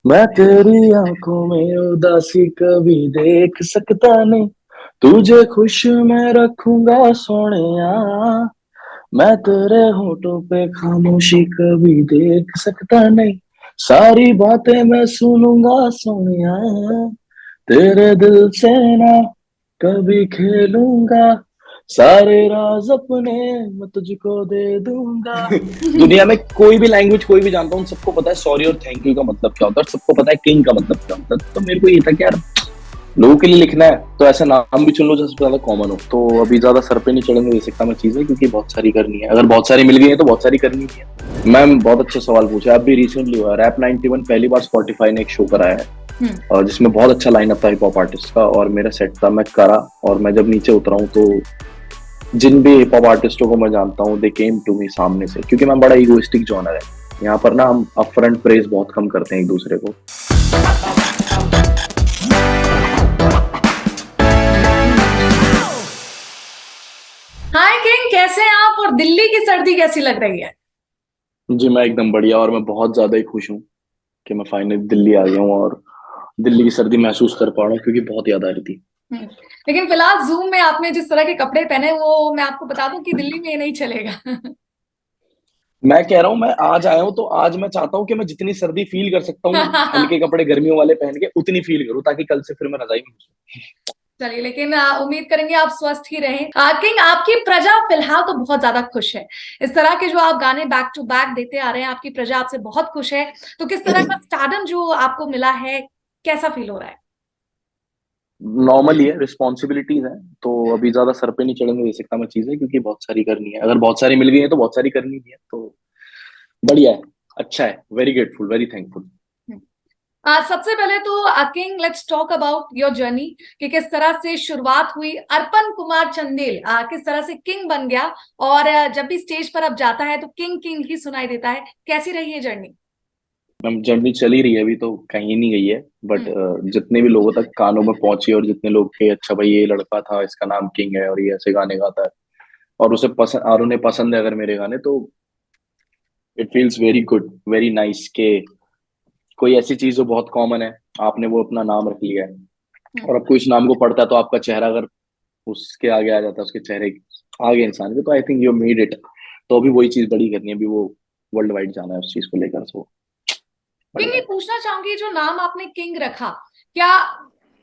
मैं तेरी आंखों में उदासी कभी देख सकता नहीं। तुझे खुश मैं रखूंगा सोनिया। मैं तेरे होठों पे खामोशी कभी देख सकता नहीं। सारी बातें मैं सुनूंगा सोनिया। तेरे दिल से ना कभी खेलूंगा। सारे राज अपने मैं तुझको दे दूंगा। दुनिया में कोई भी लैंग्वेज कोई भी जानता हूँ, सबको पता है सॉरी और थैंक यू का मतलब क्या होता है, और सबको पता है किंग का मतलब क्या होता है। तो मेरे को ये था कि यार लोगों के लिए लिखना है तो ऐसा नाम भी चुन लो जो सबसे ज्यादा कॉमन हो। तो अभी ज्यादा सर पे नहीं चढ़ने दे सकता मैं चीजें, क्योंकि बहुत सारी करनी है। अगर बहुत सारी मिल गई है तो बहुत सारी करनी ही है। मैम बहुत अच्छा सवाल पूछा। अभी रिसेंटली हुआ रैप 91 पहली बार स्पॉटिफाई ने एक शो कराया है, हम्म। और जिसमें बहुत अच्छा लाइनअप था हिप हॉप आर्टिस्ट का, और मेरा सेट था। मैं करा, और मैं जब नीचे उतरा हूँ तो जिन भी हिप हॉप आर्टिस्टों को मैं जानता हूँ दे केम टू मी सामने से, क्योंकि मैं बड़ा इगोइस्टिक जॉनर है। यहाँ पर ना हम अपफ्रंट प्रेज बहुत कम करते हैं एक दूसरे को। हाय किंग, कैसे हैं आप? और दिल्ली की सर्दी कैसी लग रही है? जी मैं एकदम बढ़िया, और मैं बहुत ज्यादा ही खुश हूँ कि मैं फाइनली दिल्ली आ गया हूँ, और दिल्ली की सर्दी महसूस कर पा रहा हूँ, क्योंकि बहुत याद आ रही थी। हम्म। लेकिन फिलहाल जूम में आपने जिस तरह के कपड़े पहने, वो मैं आपको बता दूं कि दिल्ली में ये नहीं चलेगा। मैं कह रहा हूँ मैं आज आया हूँ, तो आज मैं चाहता हूँ कि मैं जितनी सर्दी फील कर सकता हूँ हल्के कपड़े गर्मियों वाले पहन के उतनी फील करूँ, ताकि कल से फिर मैं रजाई में घुसूं। चलिए, लेकिन उम्मीद करेंगे आप स्वस्थ ही रहें। किंग, आपकी प्रजा फिलहाल तो बहुत ज्यादा खुश है। इस तरह के जो आप गाने बैक टू बैक देते आ रहे हैं, आपकी प्रजा आपसे बहुत खुश है। तो किस तरह का स्टारडम जो आपको मिला है, कैसा फील हो रहा है? नॉर्मल ही है, रिस्पॉन्सिबिलिटीज हैं, तो अभी ज्यादा सर पे नहीं चढ़ने दे सकता मैं चीजें, क्योंकि बहुत सारी करनी है। अगर बहुत सारी मिल गई है तो बहुत सारी करनी भी है, तो बढ़िया है, अच्छा है। Very grateful, very thankful. सबसे पहले तो king, let's talk about your journey कि किस तरह से शुरुआत हुई। अर्पण कुमार चंदेल किस तरह से किंग बन गया, और जब भी स्टेज पर अब जाता है तो किंग किंग ही सुनाई देता है। कैसी रही है जर्नी? मैम जर्नी चली रही है, अभी तो कहीं नहीं गई है, बट हम्म। जितने भी लोगों तक कानों में पहुंची, और जितने लोग के अच्छा भाई ये लड़का था, इसका नाम किंग है और ये ऐसे गाने गाता है, और उसे पसंद, और उन्हें पसंद है अगर मेरे गाने, तो it feels very good, very nice के कोई ऐसी चीज जो बहुत कॉमन है, आपने वो अपना नाम रख लिया है। हम्म। और अब कोई उस नाम को पढ़ता है तो आपका चेहरा अगर उसके आगे आ जाता है, उसके चेहरे के आगे इंसान के, तो I think you made it. तो अभी वही चीज बड़ी करनी है, अभी वो वर्ल्ड वाइड जाना है उस चीज को लेकर, तो किंग, बढ़िया ये है। पूछना चाहूंगी, जो नाम आपने किंग रखा, क्या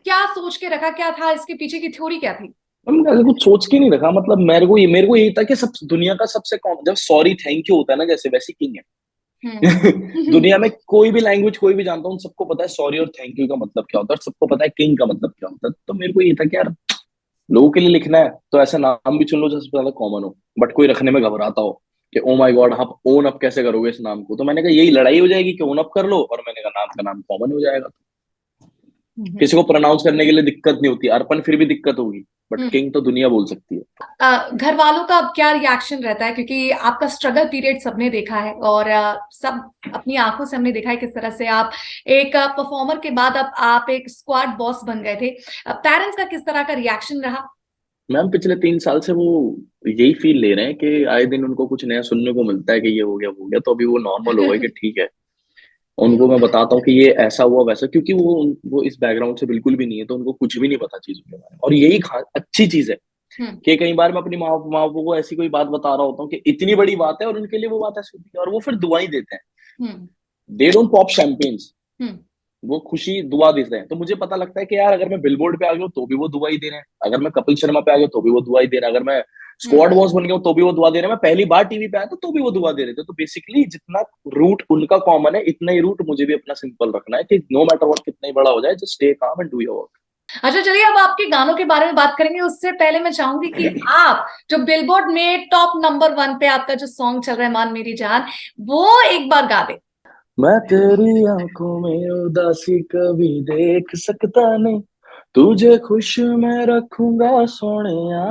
क्या सोच के रखा? क्या था इसके पीछे की थ्योरी, क्या थी? मैंने ऐसा कुछ सोच के नहीं रखा, मतलब मेरे को यही था कि सब दुनिया का सबसे कॉमन, जब सॉरी थैंक यू होता है ना, जैसे वैसे किंग है। हम्म। दुनिया में कोई भी लैंग्वेज कोई भी जानता हूँ, सबको पता है सॉरी और थैंक यू का मतलब क्या होता है, और सबको पता है किंग का मतलब क्या होता है। तो मेरे को ये था कि यार लोगों के लिए लिखना है तो ऐसा नाम भी चुन लो जो सबसे ज्यादा कॉमन हो, बट कोई रखने में घबराता हो कि ओ माय गॉड आप ओन अप कैसे करोगे इस नाम को। तो मैंने कहा यही लड़ाई हो जाएगी कि ओन अप कर लो, और मैंने कहा नाम का नाम कॉमन हो जाएगा। हम्म। किसी को प्रोनाउंस करने के लिए दिक्कत नहीं होती, अर्पण फिर भी दिक्कत होगी, बट किंग तो दुनिया बोल सकती है। घर वालों का अब क्या रिएक्शन रहता है? क्योंकि आपका स्ट्रगल पीरियड सबने देखा है, और सब अपनी आंखों से हमने देखा है किस तरह से आप एक परफॉर्मर के बाद अब आप एक स्क्वाड बॉस बन गए थे। पेरेंट्स का किस तरह का रिएक्शन रहा? मैम पिछले 3 साल से वो यही फील ले रहे हैं कि आए दिन उनको कुछ नया सुनने को मिलता है कि ये हो गया वो हो गया, तो अभी वो नॉर्मल हो गए कि ठीक है। हम्म। उनको मैं बताता हूँ कि ये ऐसा हुआ वैसा, क्योंकि वो इस बैकग्राउंड से बिल्कुल भी नहीं है, तो उनको कुछ भी नहीं पता चीजों के बारे में, और यही अच्छी चीज है हम्म। कि कई बार मैं अपनी माँ माँ बापों को ऐसी कोई बात बता रहा होता हूँ कि इतनी बड़ी बात है, और उनके लिए वो बात ऐसी होती है, और वो फिर दुआई देते हैं। हम्म। दे डोंट पॉप शैंपेन्स, हम्म। वो खुशी दुआ देते हैं। तो मुझे पता लगता है कि यार अगर मैं बिलबोर्ड पे आ गया तो भी वो दुआ ही दे रहे हैं, अगर मैं कपिल शर्मा पे आ गया तो भी वो दुआ ही दे रहे हैं, अगर मैं हम्म। स्क्वाड बॉस बन गया हूं तो भी वो दुआ दे रहे हैं, मैं पहली बार टीवी पे आया तो भी वो दुआ दे रहे थे। तो बेसिकली जितना रूट उनका कॉमन है, इतना ही रूट मुझे भी अपना सिंपल रखना है कि नो मैटर व्हाट कितना ही बड़ा हो जाए, just stay calm and do your work. अच्छा, चलिए, अब आपके गानों के बारे में बात करेंगे। उससे पहले मैं चाहूंगी कि आप जो बिलबोर्ड में टॉप नंबर 1 पे आपका जो सॉन्ग चल रहा है, मान मेरी जान, वो एक बार गा दे। मैं तेरी आंखों में उदासी कभी देख सकता नहीं। तुझे खुश मैं रखूंगा सोनिया।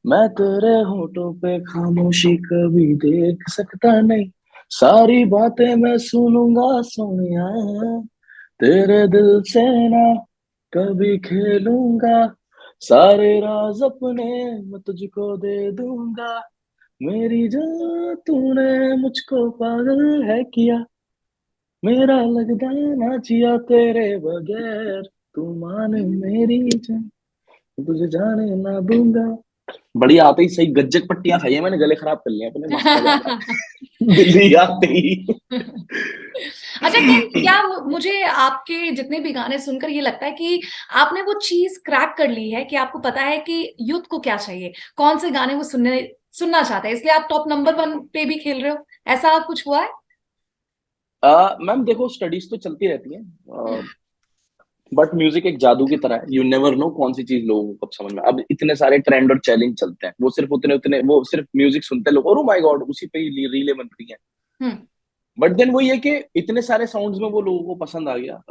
मैं तेरे होठों पे खामोशी कभी देख सकता नहीं। सारी बातें मैं सुनूंगा सोनिया। तेरे दिल से ना कभी खेलूंगा। सारे राज अपने मैं तुझको दे दूंगा। मेरी जान तूने मुझको पागल है किया। मेरा लगदा ना जिया तेरे बगैर, तू मान मेरी जान, तुझे जाने ना दूंगा। बढ़िया आते ही सही गज्जक पट्टियां खाई है मैंने, गले खराब कर लिए अपने, मस्त मजा आ रहा है दिल्ली आते ही। अच्छा क्या मुझे आपके जितने भी गाने सुनकर ये लगता है कि आपने वो चीज क्रैक कर ली है कि आपको पता है कि यूथ को क्या चाहिए, कौन से गाने वो सुनना चाहते हैं, इसलिए आप टॉप नंबर 1 पे भी खेल रहे हो, ऐसा कुछ हुआ है? मैम देखो स्टडीज तो चलती रहती है, हम्म। बट म्यूजिक एक जादू की तरह है, यू नेवर नो कौन सी चीज लोगों को कब समझ में। अब इतने सारे ट्रेंड और चैलेंज चलते हैं, वो सिर्फ उतने उतने वो सिर्फ म्यूजिक सुनते हैं लोग, और माय गॉड उसी पे ही रीलें बन रही हैं। हम्म। बट देन वो ये कि इतने सारे साउंड्स में वो लोगों को पसंद आ गया।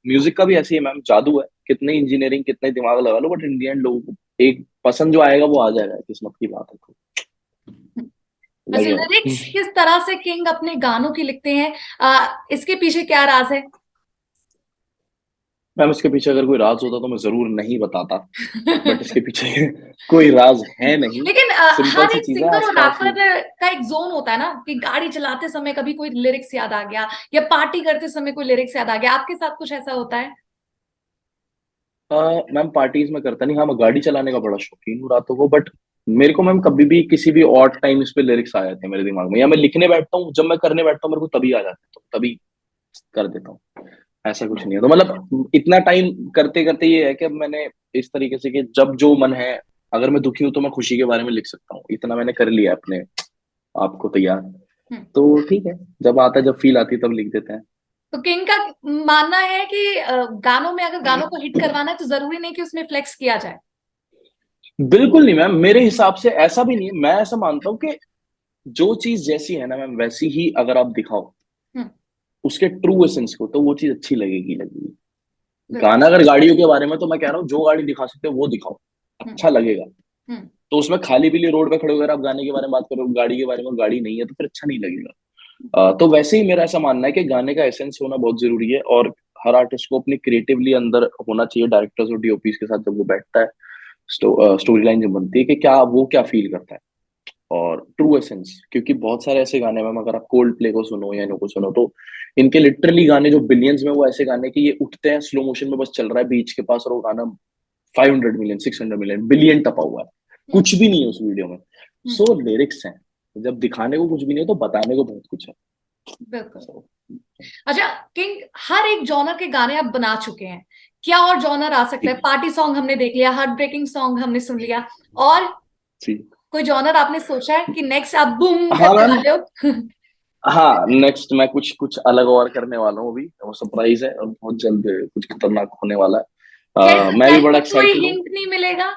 म्यूजिक का भी ऐसे ही है मैम, जादू है, कितने इंजीनियरिंग कितने दिमाग लगा लो, बट इन दी एंड लोगों को एक पसंद जो आएगा वो आ जाएगा, किस्मत की बात है, तो वैसे लगे रहो। लिरिक्स किस तरह से किंग अपने गानों की लिखते हैं, इसके पीछे क्या राज है? मैम इसके पीछे अगर कोई राज होता तो मैं जरूर नहीं बताता, बट इसके पीछे कोई राज है नहीं। लेकिन सिंपल हर सी एक चीज है, सिंगर और आसपास रैपर ही। का एक जोन होता है ना कि गाड़ी चलाते समय कभी कोई लिरिक्स याद आ गया या पार्टी करते समय कोई लिरिक्स याद आ गया, आपके साथ कुछ ऐसा होता है? मैम पार्टीज में करता नहीं, हाँ मैं गाड़ी चलाने का बड़ा शौकीन हूँ रातों को, बट मेरे को मैम कभी भी किसी भी ऑड टाइम इस पे लिरिक्स आ जाते हैं मेरे दिमाग में, या मैं लिखने बैठता हूँ, जब मैं करने बैठता हूँ मेरे को तभी आ जाते हैं, तो तभी कर देता हूँ। ऐसा कुछ नहीं है, तो मतलब इतना टाइम करते करते ये है कि अब मैंने इस तरीके से कि जब जो मन है, अगर मैं दुखी हूं तो मैं खुशी के बारे में लिख सकता हूँ, इतना मैंने कर लिया है अपने आप को तैयार। हम्म। तो ठीक है, जब आता है जब फील आती है तब लिख देते हैं। तो किंग का मानना है कि गानों में अगर गानों को हिट करवाना है तो जरूरी नहीं कि उसमें फ्लेक्स किया जाए। बिल्कुल नहीं मैम, मेरे हिसाब से ऐसा भी नहीं है, मैं ऐसा मानता हूँ कि जो चीज जैसी है ना मैम, वैसी ही अगर आप दिखाओ हम्म। उसके ट्रू एसेंस को, तो वो चीज अच्छी लगेगी लगेगी। बिल्कुल। गाना अगर गाड़ियों के बारे में, तो मैं कह रहा हूँ जो गाड़ी दिखा सकते हो वो दिखाओ, हम्म। अच्छा लगेगा। हम्म। तो उसमें खाली पीली रोड पे खड़े होकर आप गाने के बारे में बात करो, गाड़ी के बारे में, गाड़ी नहीं है तो फिर अच्छा नहीं लगेगा। तो वैसे ही मेरा ऐसा मानना है कि गाने का एसेंस होना बहुत जरूरी है, और हर आर्टिस्ट को अपनी क्रिएटिवली अंदर होना चाहिए, डायरेक्टर्स और डीओपीज के साथ जब वो बैठता है, स्टोरी लाइन जब बनती है कि क्या वो क्या फील करता है, और ट्रू एसेंस। क्योंकि बहुत सारे ऐसे गाने में, अगर आप कोल्ड प्ले को सुनो या इनको सुनो, तो इनके लिटरली गाने जो बिलियंस में, वो ऐसे गाने कि ये उठते हैं स्लो मोशन में, बस चल रहा है बीच के पास, और वो गाना 500 मिलियन 600 मिलियन बिलियन टपा हुआ है, हम्म। कुछ भी नहीं है उस वीडियो में। हम्म। सो लिरिक्स हैं, जब दिखाने को कुछ भी नहीं है तो बताने को बहुत कुछ है। बिल्कुल। So, अच्छा किंग, हर एक जॉनर के गाने आप बना चुके हैं, क्या और जॉनर आ सकता है? जी पार्टी सॉन्ग हमने देख लिया, हार्ट ब्रेकिंग सॉन्ग हमने सुन लिया, और जी। कोई जॉनर आपने सोचा है कि नेक्स्ट आप बूम हाँ करने मैम, वाले हो? हाँ नेक्स्ट मैं कुछ कुछ अलग और करने वाला हूँ, अभी वो सरप्राइज है और बहुत जल्द कुछ खतरनाक होने वाला है। कैसे मैं भी बड़ा कैसे कोई एक्साइटेड हूँ। हिंट नहीं मिलेगा?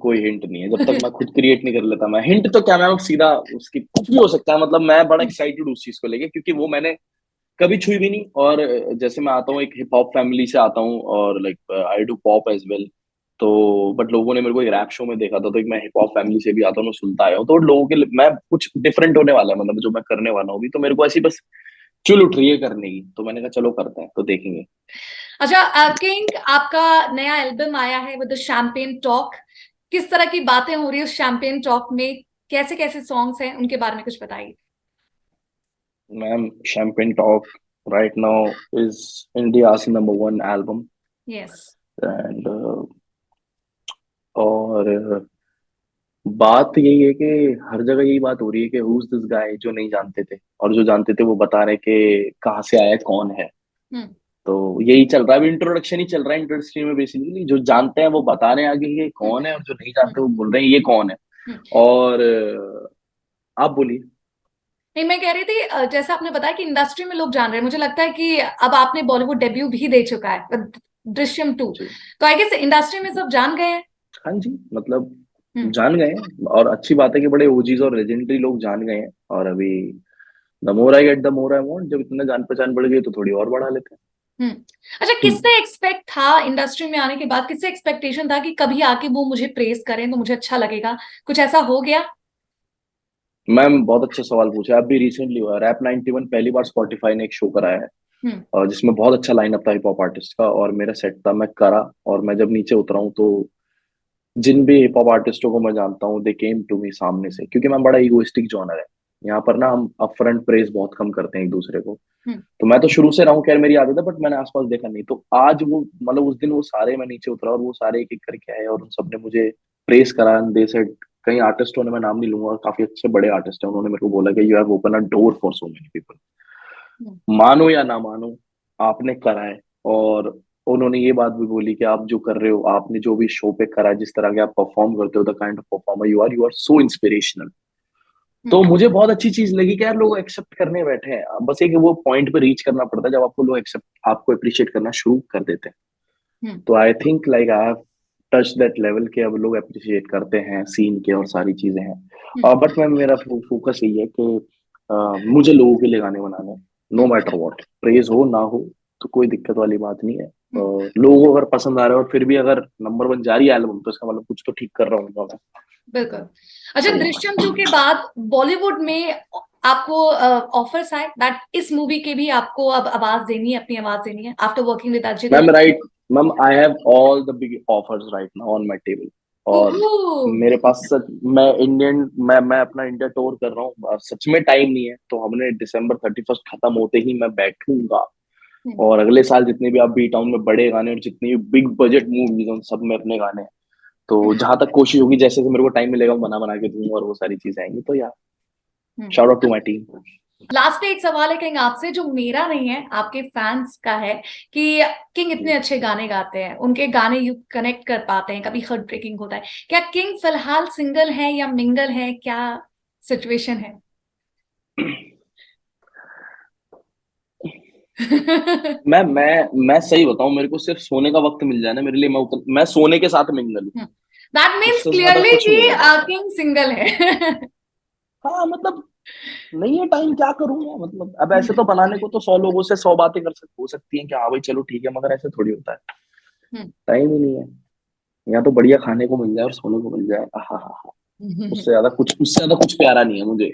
कोई हिंट नहीं है, जब तक मैं खुद क्रिएट नहीं कर लेता। मैं हिंट तो क्या मैम, सीधा उसकी कुछ भी हो सकता है, मतलब मैं बड़ा एक्साइटेड हूँ उस चीज को लेके, क्योंकि वो मैंने कभी छुई भी नहीं। और जैसे मैं आता हूँ एक हिप हॉप फैमिली से आता हूँ, और like I do pop as well. तो बट लोगों ने मेरे को एक रैप शो में देखा था, तो एक मैं हिप हॉप फैमिली से भी आता हूँ, मैं सुनता आया हूँ, तो लोगों के लिए मैं कुछ डिफरेंट होने वाला है, मतलब जो मैं करने वाला हूँ अभी, तो मेरे को ऐसी बस चुल उठ रही है करने की, तो मैंने कहा चलो करते हैं, तो देखेंगे। अच्छा किंग, आपका नया एल्बम आया है विद द शैंपेन टॉक, किस तरह की बातें हो रही है उस शैंपेन टॉक में, कैसे कैसे सॉन्ग्स हैं, उनके बारे में कुछ बताइए। Ma'am champagne talk right now is India's number 1 album, yes. And और बात यही है कि हर जगह यही बात हो रही है कि हु इज दिस गाय, जो नहीं जानते थे और जो जानते थे वो बता रहे कि कहाँ से आया, कौन है। हम्म। तो यही चल रहा है, अभी इंट्रोडक्शन ही चल रहा है इंडस्ट्री में, बेसिकली जो जानते हैं वो बता रहे हैं आगे ये हम्म। कौन है, और जो नहीं हम्म। जानते वो बोल रहे हैं ये कौन है। हम्म। और आप बोलिए। नहीं, मैं कह रही थी जैसा आपने बताया कि इंडस्ट्री में लोग जान रहे हैं, मुझे लगता है कि अब आपने बॉलीवुड डेब्यू भी दे चुका है, दृश्यम 2, जी तो आई गेस इंडस्ट्री में सब जान गए हैं। हाँ जी, मतलब हम्म। जान गए हैं, और अच्छी बात है कि बड़े ओजीज और लेजेंडरी लोग जान गए हैं। और अभी the more I get the more I want, जब इतना जान पहचान बढ़ गई तो थोड़ी और बढ़ा लेते हम्म। अच्छा, हैं। किससे एक्सपेक्ट था इंडस्ट्री में आने के बाद, किससे एक्सपेक्टेशन था कि कभी आके वो मुझे प्रेस करें तो मुझे अच्छा लगेगा, कुछ ऐसा हो गया? मैम बहुत अच्छा सवाल पूछा है। अभी रिसेंटली हुआ रैप 91, पहली बार स्पॉटिफाई ने एक शो कराया है, हम्म। और जिसमें बहुत अच्छा लाइनअप था हिप हॉप आर्टिस्ट का, और मेरा सेट था, मैं करा। और मैं जब नीचे उतरा हूँ तो जिन भी हिप हॉप आर्टिस्टों को मैं जानता हूँ, दे केम टू मी सामने से, क्योंकि मैं बड़ा इगोइस्टिक जॉनर है। यहाँ पर ना हम अपफ्रंट प्रेज बहुत कम करते हैं एक दूसरे को। हम्म। तो मैं तो शुरू से रहा हूँ, खैर मेरी आदत है, बट मैंने आसपास देखा नहीं। तो आज वो मतलब उस दिन वो सारे, मैं नीचे उतरा और वो सारे एक एक करके आए और उन सबने मुझे प्रेस करा। दे सेड, कई आर्टिस्टों ने, मैं नाम नहीं लूंगा, काफी अच्छे बड़े आर्टिस्ट हैं, उन्होंने मेरे को बोला कि you have open a door for so many people. Hmm. मानो या ना मानो, आपने करा है। और उन्होंने ये बात भी बोली कि आप जो कर रहे हो, आपने जो भी शो पे करा है, जिस तरह के आप परफॉर्म करते हो, the kind of performer you are so inspirational. तो हम्म। मुझे बहुत अच्छी चीज लगी कि यार लोग एक्सेप्ट करने बैठे हैं। बस एक वो पॉइंट पे रीच करना पड़ता है जब आपको लोग एक्सेप्ट, आपको अप्रिशिएट करना शुरू कर देते हैं। हम्म। तो I think like I have touch that level के अब लोग अप्रिशिएट करते हैं सीन के, और सारी चीजें हम्म। हैं। बट मैं, मेरा फोकस यही है कि मुझे लोगों के लिए गाने बनाने, no hmm. Matter what, praise हो ना हो, तो कोई दिक्कत वाली बात नहीं है। हम्म। लोगों को अगर पसंद आ रहा है और फिर भी अगर नंबर 1 जा रही है एल्बम, तो इसका मतलब कुछ तो ठीक कर रहा हूँ मैं। बिल्कुल। अच्छा, सही है। दृश्यम 2 के बाद बॉलीवुड में आपको ऑफर्स आए दैट इस मूवी के भी आपको अब आवाज देनी है, अपनी आवाज देनी है after working with Ajay ma'am Devgan? Right, ma'am I have all the big offers right now on my table. और ओहो। मेरे पास सच, मैं अपना इंडिया टूर कर रहा हूँ, सच में टाइम नहीं है। तो हमने December 31 खत्म होते ही मैं बैठूंगा, हम्म। और अगले साल जितने भी आप बी टाउन में बड़े गाने और जितनी भी बिग बजट मूवीज हैं, उन सब में अपने गाने हैं। तो जहां तक कोशिश होगी, जैसे कि मेरे को टाइम मिलेगा, मैं बना बना के दूंगा, और वो सारी चीजें आएंगी। तो यार, hmm. Shout out to my team. Last पे एक सवाल है किंग आपसे, जो मेरा नहीं है, आपके फैंस का है, कि किंग इतने अच्छे गाने गाते हैं, उनके गाने यू कनेक्ट कर पाते हैं, कभी हार्ट ब्रेकिंग होता है, क्या किंग फिलहाल सिंगल है या मिंगल है, क्या सिचुएशन है? मैं सही बताऊं, मेरे को सिर्फ सोने का वक्त मिल जाए ना मेरे लिए, मैं सोने के साथ मिंगल हूँ। दैट मीन्स उससे ज्यादा क्लियरली कुछ कि नहीं है। किंग सिंगल है। हाँ मतलब, नहीं है टाइम, क्या करूंगा। मतलब अब ऐसे तो बनाने को तो 100 लोगों से 100 बातें हो सकती हैं कि हाँ भाई चलो ठीक है, मगर ऐसे थोड़ी होता है। टाइम ही नहीं है। यहाँ तो बढ़िया खाने को मिल जाए और सोने को मिल जाए, आहा हा हा। उससे ज्यादा कुछ प्यारा नहीं है मुझे।